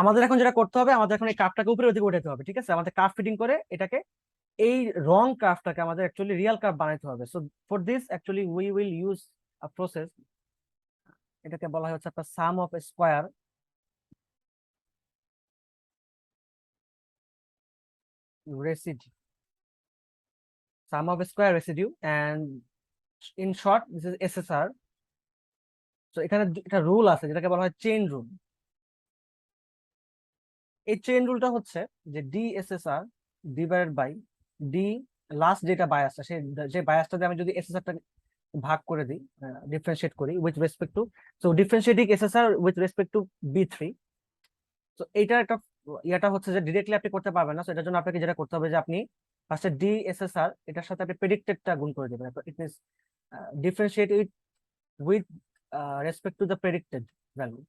আমাদের এখন যেটা করতে হবে, আমাদের এখন এই কার্ভটাকে উপরে ওদিকে উঠাতে হবে, ঠিক আছে, আমাদের কার্ভ ফিটিং করে এটাকে, এই রং কার্ভটাকে আমাদের অ্যাকচুয়ালি রিয়েল কার্ভ বানাইতে হবে। So for this actually we will use a process, এটাকে বলা হয় হচ্ছে আপনার sum of square residue, sum of square residue, and in short this is SSR. তো এখানে একটা রুল আছে যেটাকে বলা হয় চেইন রুল। এই চেইন রুলটা হচ্ছে যে D SSR divided by D last যেটা বায়াসটা, যে বায়াসটা দিয়ে আমি যদি এসএসআরটা ভাগ করে দিই, ডিফারেন্সিয়েট করি with respect to, so differentiating SSR with respect to বি3। তো এইটার একটা ইয়াটা হচ্ছে যে ডিরেক্টলি আপনি করতে পারবেন না, তো এটার জন্য আপনাকে যেটা করতে হবে যে আপনি ফার্স্টে ডি এসএসআর এটার সাথে আপনি প্রেডিক্টেডটা গুণ করে দেবেন, it means differentiate it with respect to the predicted value,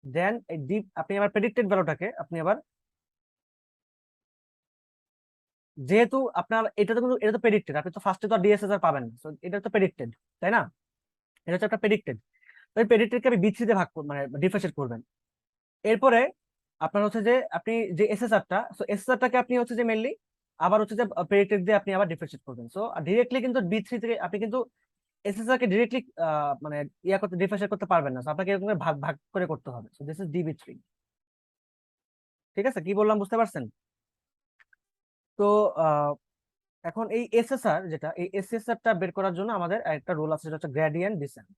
then এই ডি আপনি আবার প্রেডিক্টেড ভ্যালুটাকে আপনি আবার, যেহেতু আপনার এটা তো কিন্তু এটা তো প্রেডিক্টেড, আপনি তো ফার্স্টে তো ডিএসএসআর পাবেন না, তো এটা তো প্রেডিক্টেড, তাই না, এটা হচ্ছে একটা প্রেডিক্টেড। তো এই প্রেডিক্টেডকে আপনি বি3 তে ভাগ মানে ডিফারেন্সিয়েট করবেন। এরপরে আপনার হচ্ছে যে আপনি যে এসএসআরটা, সো এসএসআরটাকে আপনি হচ্ছে যে মেইনলি আবার হচ্ছে যে প্রেডিক্টেড দিয়ে আপনি আবার ডিফারেন্সিয়েট করবেন। সো ডিরেক্টলি কিন্তু বি3 থেকে আপনি কিন্তু এসএসআর কে ডিরেক্টলি মানে ইয়া করতে ডিফারেন্সিয়েট করতে পারবেন না, সো আপনাকে এরকম করে ভাগ ভাগ করে করতে হবে। সো দিস ইজ ডিবি3, ঠিক আছে, কি বললাম বুঝতে পারছেন? তো এখন এই এসএসআর যেটা, এই এসএসআরটা বের করার জন্য আমাদের একটা রুল আছে, সেটা হচ্ছে গ্রেডিয়েন্ট ডিসেন্ট।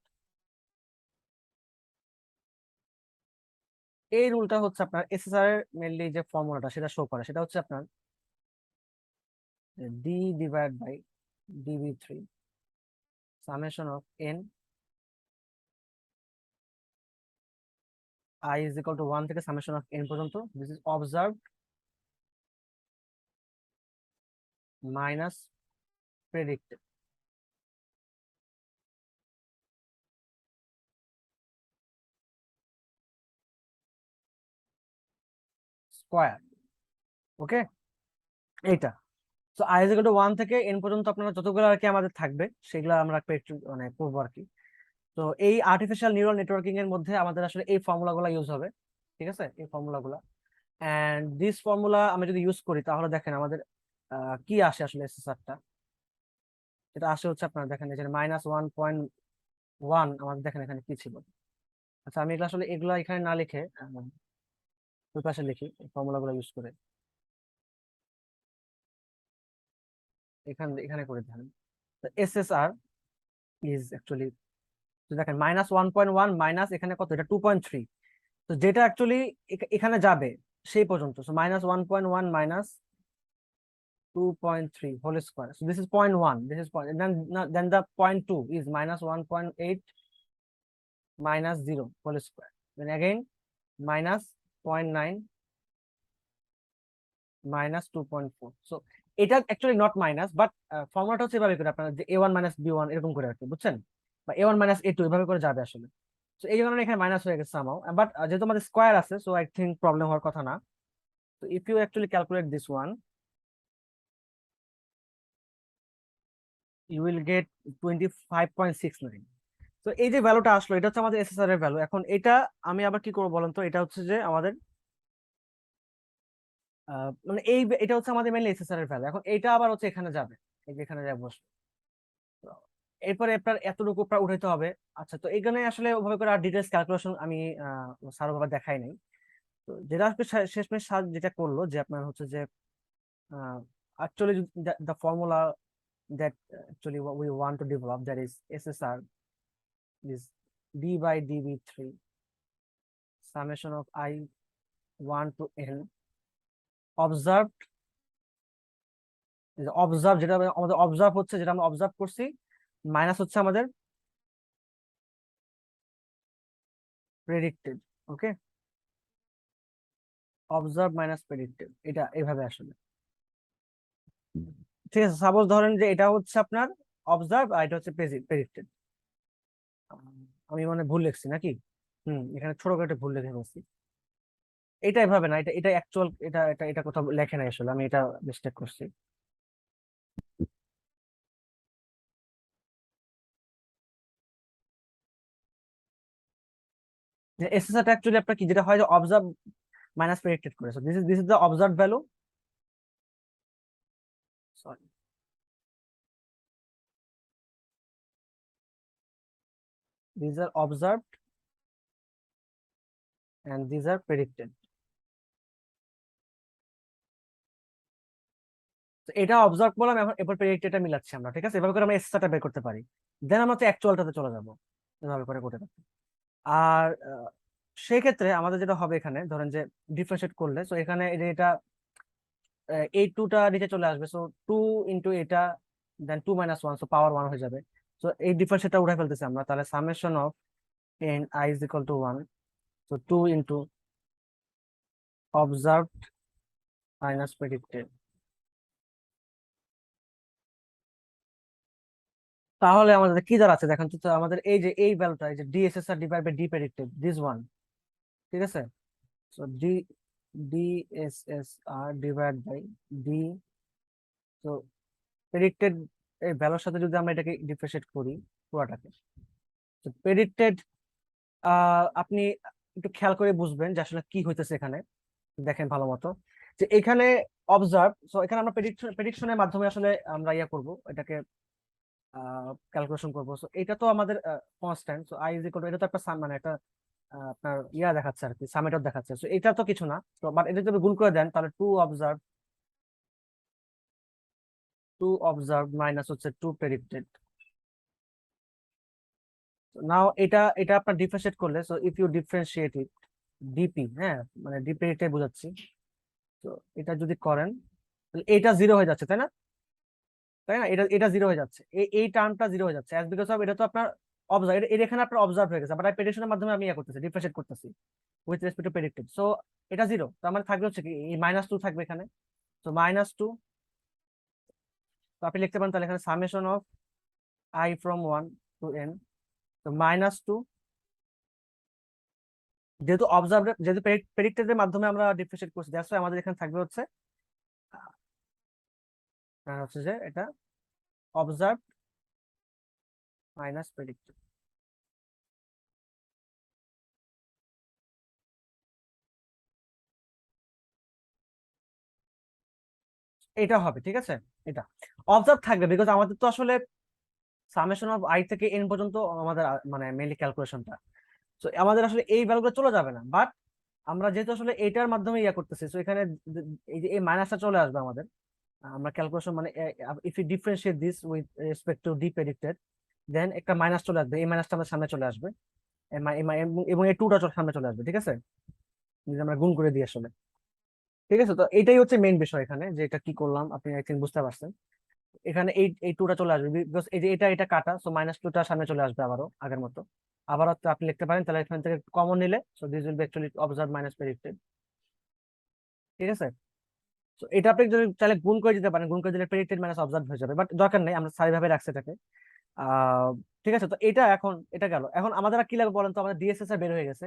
এই রুলটা হচ্ছে আপনার এসএসআর এর মেইনলি যে ফর্মুলাটা সেটা শো করে, সেটা হচ্ছে আপনার ডি ডিভাইড বাই ডিবি3 summation of n I is equal to 1 থেকে সামেশন অফ n পর্যন্ত, this is observed minus predicted square, okay, এইটা। তো I is equal to 1 থেকে n পর্যন্ত আপনারা যতগুলো আর কি আমাদের থাকবে সেগুলো আমরা একটু মানে করবো আর কি। তো এই আর্টিফিশিয়াল নিউরাল নেটওয়ার্কিং এর মধ্যে আমাদের আসলে এই ফর্মুলাগুলো ইউজ হবে, ঠিক আছে, এই ফর্মুলাগুলো, এন্ড দিস ফর্মুলা আমি যদি ইউজ করি তাহলে দেখেন আমাদের কি আসে আসলে এসএসআরটা, এটা আসে হচ্ছে আপনার দেখেন এখানে -1.1, আমাদের দেখেন এখানে কি ছিল। আচ্ছা আমি এগুলো আসলে এগুলো এখানে না লিখে ওই পাশে লিখি ফর্মুলা গুলো ইউজ করে, এখানে এখানে করে দেন। এসএসআর ইজ অ্যাকচুয়ালি দেখেন -1.1 মাইনাস এখানে কত, এটা 2.3। তো যেটা অ্যাকচুয়ালি এখানে যাবে সেই পর্যন্ত, so -1.1 minus 2.3 whole square. So this is 0.1. This is point. Then the 0.2 is -1.8 minus 0 whole square. Then again minus 0.9 minus 2.4. So এটা অ্যাকচুয়ালি নট মাইনাস, বাট ফর্মুলাটা হচ্ছে এভাবে করে আপনারা যে a1 মাইনাস b1 এরকম করে আর কি, বুঝছেন, বা a1 মাইনাস a2 এভাবে করে যাবে আসলে। তো এই কারণে এখানে মাইনাস হয়ে গেছে সামাও, বাট যেহেতু আমাদের স্কয়ার আছে, সো আই থিংক প্রবলেম হওয়ার কথা না। তো if you actually calculate this one, you will get 25.69। তো এই যে ভ্যালুটা আসলো, এটা হচ্ছে আমাদের এসএসআর এর ভ্যালু। এখন এটা আমি আবার কি করবো বলেন তো, এটা হচ্ছে যে আমাদের মানে এটা হচ্ছে আমাদের মেইনলি এসএসআর এর ভ্যালু। এখন এটা আবার হচ্ছে এখানে যাবে, এই যে এখানে যাবে বসবে। তো এরপরে আপনার এতটুকু প্রায় উঠাইতে হবে। আচ্ছা, তো এখানে আসলে ওভাবে করে আর ডিটেলস ক্যালকুলেশন আমি স্যার ওভাবে দেখাই নাই। তো যেটা আসলে শেষমেশ স্যার যেটা করলো যে আপনার হচ্ছে যে actually the formula that actually what we want to develop, that is SSR, is d by dv3 summation of I1 to n observed, যেটা আমাদের অবজার্ভ হচ্ছে, যেটা আমরা অবজার্ভ করছি, মাইনাস হচ্ছে আমাদের প্রেডিক্টেড। ওকে, অবজার্ভ মাইনাস প্রেডিক্টেড, এটা এইভাবে আসলে। ঠিক আছে, সাপোজ ধরেন যে এটা হচ্ছে আপনার অবজার্ভ আর এটা হচ্ছে প্রেডিক্টেড। আমি মানে ভুল লিখছি নাকি? এখানে ছোটখাটো ভুল লিখে বলছি। এটা এভাবে না, এটা এটা অ্যাকচুয়াল, এটা এটা এটা কোথাও লেখে নাই আসলে, আমি এটা মিস্টেক করছি। এসএসআর অ্যাকচুয়ালি আপনার কি, যেটা হয় যে অবজার্ভ মাইনাস প্রেডিক্টেড করে, so this is the observe value, sorry, these are observed and these are predicted. তো এটা অবজার্ভ করলাম, এখন এরপর প্রেডিক্টেডটা মিলাচ্ছি আমরা, ঠিক আছে, এভাবে করে আমরা এসএসআরটা বের করতে পারি। দেন আমরা হচ্ছে অ্যাকচুয়ালটাতে চলে যাব, এভাবে করে করতে থাকি। আর সেই ক্ষেত্রে আমাদের যেটা হবে, এখানে ধরেন যে ডিফারেন্সিয়েট করলে, সো এখানে এই যে এটা এই টুটা নিচে চলে আসবে, সো 2 ইন্টু এটা, দেন 2 মাইনাস 1, সো পাওয়ার 1 হয়ে যাবে। সো এই ডিফারেন্সিয়েটটা উঠে ফেলতেছি আমরা, তাহলে summation of n I is equal to 1, so 2 into observed minus predicted। তাহলে আমাদের কি দাঁড়াচ্ছে দেখেন তো, আমাদের এই যে এই ভ্যালুটা, এই যে DSSR divide by D predicted, this one, ঠিক আছে, so DSSR divide by D, তো প্রেডিক্টেড এই ভ্যালুর সাথে যদি আমরা এটাকে ডিফারেন্সিয়েট করি পুরোটাকে, তো প্রেডিক্টেড, আপনি একটু খেয়াল করে বুঝবেন যে আসলে কি হইতেছে এখানে। দেখেন ভালো মতো যে এখানে অবজার্ভ, সো এখানে আমরা প্রেডিকশনের মাধ্যমে আসলে আমরা ইয়া করব, এটাকে ক্যালকুলেশন করবো। সো এটা তো আমাদের constant, so I is equal to, এটা তো একটা মানে একটা আপনার ইয়া দেখাচ্ছে আর কি, সামেটর দেখাচ্ছে, সো এটা তো কিছু না। তো বাট এটা যদি গুণ করে দেন, তাহলে টু অবজার্ভ মাইনাস হচ্ছে টু প্রেডিক্টেড। নাও এটা এটা আপনার ডিফারেন্সিয়েট করলে, so if you differentiate it DP, হ্যাঁ মানে ডি প্রেডিক্টেড বোঝাচ্ছি, তো এটা যদি করেন তাহলে এটা জিরো হয়ে যাচ্ছে, তাই না? তাই না, এটা এটা জিরো হয়ে যাচ্ছে, এই টার্মটা জিরো হয়ে যাচ্ছে, অ্যাজ বিকজ অফ এটা তো আপনার অবজার্ভ, এটা এখানে আপনার অবজার্ভ হয়ে গেছে, বাট আমি প্রেডিকশনের মাধ্যমে আমি ইয়া করতেছি, ডিফারেন্সিয়েট করতেছি with respect two predicted. So এটা জিরো, তার মানে থাকবে হচ্ছে কি, এই -2 থাকবে এখানে, তো -2, তো আপনি লিখতে পারেন তাহলে এখানে summation of I from 1 to n, তো -2, যেহেতু অবজার্ভ, যেহেতু প্রেডিক্টেডের মাধ্যমে আমরা ডিফারেন্সিয়েট করছি, দ্যাটস ওয়াই আমাদের এখানে থাকবে হচ্ছে হচ্ছে যে এটা অবজার্ভ মাইনাস প্রেডিক্টেড, এটা হবে, ঠিক আছে। এটা অবজার্ভ থাকবে বিকজ আমাদের তো আসলে সামেশন অফ আই থেকে এন পর্যন্ত আমাদের মানে মেইনলি ক্যালকুলেশনটা, তো আমাদের আসলে এই ভ্যালুগুলো চলে যাবে না, বাট আমরা যেহেতু আসলে এটার মাধ্যমে ইয়া করতেছি, তো এখানে এই যে এই মাইনাসটা চলে আসবে আমাদের, আমরা ক্যালকুলেশন মানে if you differentiate this with respect to D predicted, then একটা মাইনাস চলে আসবে, এই মাইনাসটা আমাদের সামনে চলে আসবে, এবং এই টুটা সামনে চলে আসবে, ঠিক আছে, যদি আমরা গুণ করে দিই আসলে। ঠিক আছে, তো এটাই হচ্ছে মেইন বিষয় এখানে, যে এটা কি করলাম আপনি আই থিঙ্ক বুঝতে পারছেন। এখানে এই টুটা চলে আসবে, বিকজ এই যে এটা কাটা, সো মাইনাস টুটা সামনে চলে আসবে আবারও আগের মতো। আবারও তো আপনি লিখতে পারেন, তাহলে এখান থেকে কমন নিলে, so this will B actually observe minus predicted. ঠিক আছে, তো এটা আপনি যদি চাইলে গুণ করে দিতে পারেন, গুণ করে দিলে প্রেডিক্টেড মাইনাস অবজার্ভ হয়ে যাবে, বাট দরকার নেই, আমরা সারি ভাবে রাখছি এটাকে। ঠিক আছে, তো এটা গেল। এখন আমাদের আর কি লাগবে বলেন তো, আমাদের ডিএসএস বের হয়ে গেছে।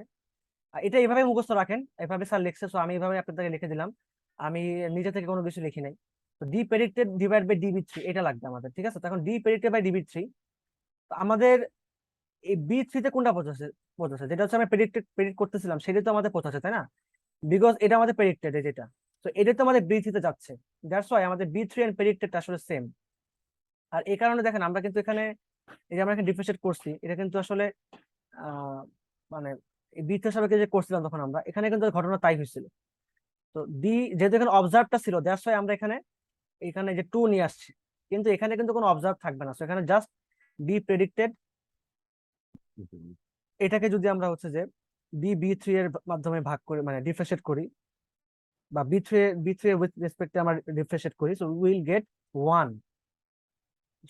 এটা এইভাবে মুখস্থ রাখেন, এভাবে স্যার লিখছে, তো আমি এইভাবে আপনাদেরকে লিখে দিলাম। আমি নিজে থেকে কোনো কিছু লিখি নাই। তো D predicted divide by DB 3 এটা লাগবে আমাদের। ঠিক আছে, তখন ডি প্রেডিক্টেড বাই ডিবি 3, তো আমাদের এই বি 3 তে কোনটা পৌঁছাচ্ছে, যেটা হচ্ছে আমরা প্রেডিক্ট করতেছিলাম সেটা তো আমাদের পৌঁছাচ্ছে, তাই না? বিকজ এটা আমাদের প্রেডিক্টেড, যেটা, তো এটা তো আমাদের বি 3 তে যাচ্ছে। দ্যাটস ওয়াই আমাদের বি 3 এন্ড প্রেডিক্টেড আসলে সেম। আর এই কারণে দেখেন আমরা কিন্তু এখানে, এই যে আমরা এখানে ডিফারেন্সিয়েট করছি, এটা কিন্তু আসলে মানে বি 3 সাপেক্ষে যে করছিলাম তখন আমরা, এখানে কিন্তু ঘটনা তাই হয়েছিল। তো যেহেতু এখানে অবজার্ভটা ছিল, দ্যাটস ওয়াই আমরা এখানে এখানে যে টু নিয়ে আসছি। কিন্তু এখানে কিন্তু কোনো অবজার্ভ থাকবে না, তো এখানে জাস্ট বি প্রেডিক্টেড, এটাকে যদি আমরা হচ্ছে যে বি 3 এর মাধ্যমে ভাগ করি, মানে ডিফারেন্সিয়েট করি, বা বি 3 উইথ রেসপেক্টে আমরা ডিফারেন্সিয়েট করি, সো উইল গেট 1।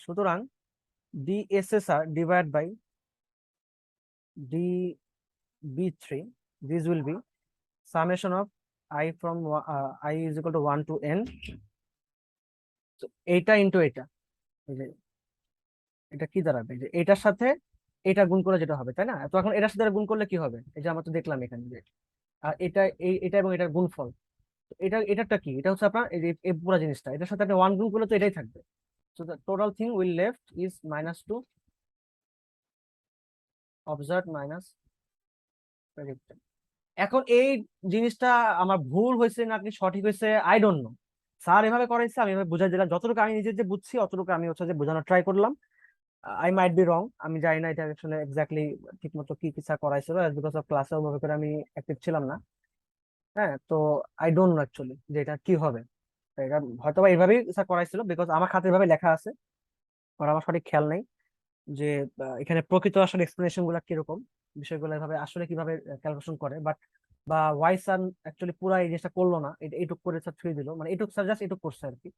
সুতরাং DSSR divide by D B 3, this will be summation of I from I is equal to 1 to n, so এটা ইনটু এটা, এই যে এটা কি দাঁড়াবে, যে এটার সাথে এটা গুণ করে যেটা হবে, তাই না? তো এখন এটার সাথে এটা গুণ করলে কি হবে, এই যে আমরা তো দেখলাম এখানে যে এটা এটা এবং এটার গুণফল। তো এটাটা কি, এটা হচ্ছে আপনার এই যে এই পুরো জিনিসটা, এটার সাথে আপনি 1 গুণ করলে তো এটাই থাকবে। So the total thing will left is -2 observe minus predicted. এখন এই জিনিসটা আমার ভুল হয়েছে নাকি সঠিক হয়েছে, আই ডোন্ট নো। স্যার এভাবে করাইছে, আমি এভাবে বুঝাই দিলাম, যতটুকু আমি নিজে যে বুঝছি অতটুকু আমি হচ্ছে যে বোঝানোর ট্রাই করলাম। আই মাইট বি রং, আমি জানি না এটা আসলে এক্স্যাক্টলি ঠিক মতো কি কি স্যার করাইছিল, বিকজ অফ ক্লাসে ওভাবে করে আমি অ্যাক্টিভ ছিলাম না। হ্যাঁ, তো আই ডোন্ট নো অ্যাকচুয়ালি যে এটা কি হবে। তো এটা হয়তো বা এইভাবেই স্যার করাইছিল, বিকজ আমার খাতে এভাবে লেখা আছে, আর আমার সঠিক খেয়াল নেই যে এখানে প্রকৃত আসলে এক্সপ্লেনেশন গুলা কিরকম, বিষয়গুলো এভাবে আসলে কিভাবে ক্যালকুলেশন করে। বাট বা ওয়াই স্যার অ্যাকচুয়ালি পুরো এই জিনিসটা করলো না, এইটুক করে স্যার ছুঁয়ে দিল, মানে এইটুক স্যার জাস্ট এইটুক করছে আর কি,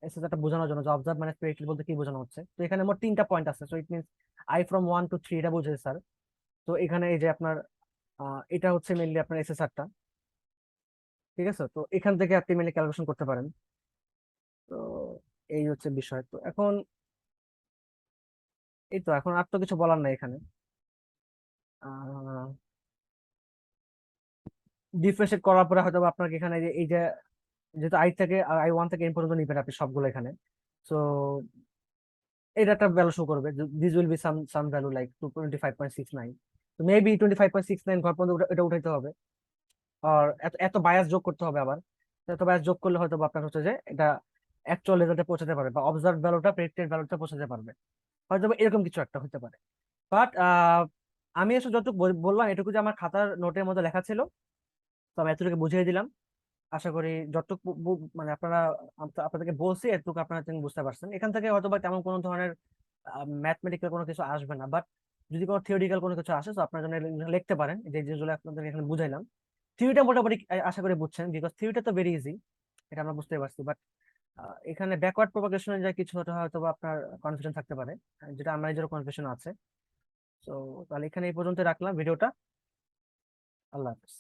এসএসআরটা বোঝানোর জন্য যে অবজার্ভ মানে প্রেডিক্টেড বলতে কি বোঝানো হচ্ছে। তো এখানে মোট 3টা পয়েন্ট আছে, so it means I from 1 to 3 এটা বুঝেছে স্যার। তো এখানে এই যে আপনার এটা হচ্ছে মেনলি আপনার এসএসআরটা। ঠিক আছে, তো এখান থেকে আপনি মেনলি ক্যালকুলেশন করতে পারেন। তো এই হচ্ছে বিষয়। তো এখন এই তো, এখন আর তো কিছু বলার নাই এখানে। ডিফারেন্সিয়েট করার পরে হয়তো বা আপনাকে এখানে যে এই যে, যেহেতু I থেকে I1 থেকে n পর্যন্ত নিবেন আপনি সবগুলো এখানে, তো এটা একটা ভ্যালু শো করবে, this will be some value like 225.69। তো মেবি 25.69 ঘর পর্যন্ত এটা উঠাইতে হবে, আর এত এত বায়াস যোগ করতে হবে আবার। তো এত বায়াস যোগ করলে হয়তো বা আপনার হচ্ছে যে এটা অ্যাকচুয়াল রেজাল্টে পৌঁছাতে পারবে, বা অবজার্ভ ভ্যালুটা প্রেডিক্টেড ভ্যালুটা পৌঁছাতে পারবে, হয়তো বা এরকম কিছু একটা হতে পারে। বাট আমি আসলে যতটুকু বললাম এটুকু যে আমার খাতার নোটের মধ্যে লেখা ছিল, তো আমি এতটুকু বুঝিয়ে দিলাম। আশা করি যতটুকু মানে আপনাদেরকে বলছি এতটুকু আপনারা তুমি বুঝতে পারছেন। এখান থেকে হয়তো বা তেমন কোনো ধরনের ম্যাথমেটিক্যাল কোনো কিছু আসবে না, বাট যদি কোনো থিওরিক্যাল কোনো কিছু আসে তো আপনার জন্য লিখতে পারেন, যে যেগুলো আপনাদের এখানে বুঝাইলাম। থিওরিটা মোটামুটি আশা করি বুঝছেন, বিকজ থিওরিটা তো ভেরি ইজি, এটা আমরা বুঝতে পারছি। বাট এখানে ব্যাকওয়ার্ড প্রপাগেশনের যে কিছু হয়তো বা আপনার কনফিউশন থাকতে পারে, যেটা আমার নিজেরও কনফিউশন আছে। তো তাহলে এখানে এই পর্যন্ত রাখলাম ভিডিওটা। আল্লাহ হাফেজ।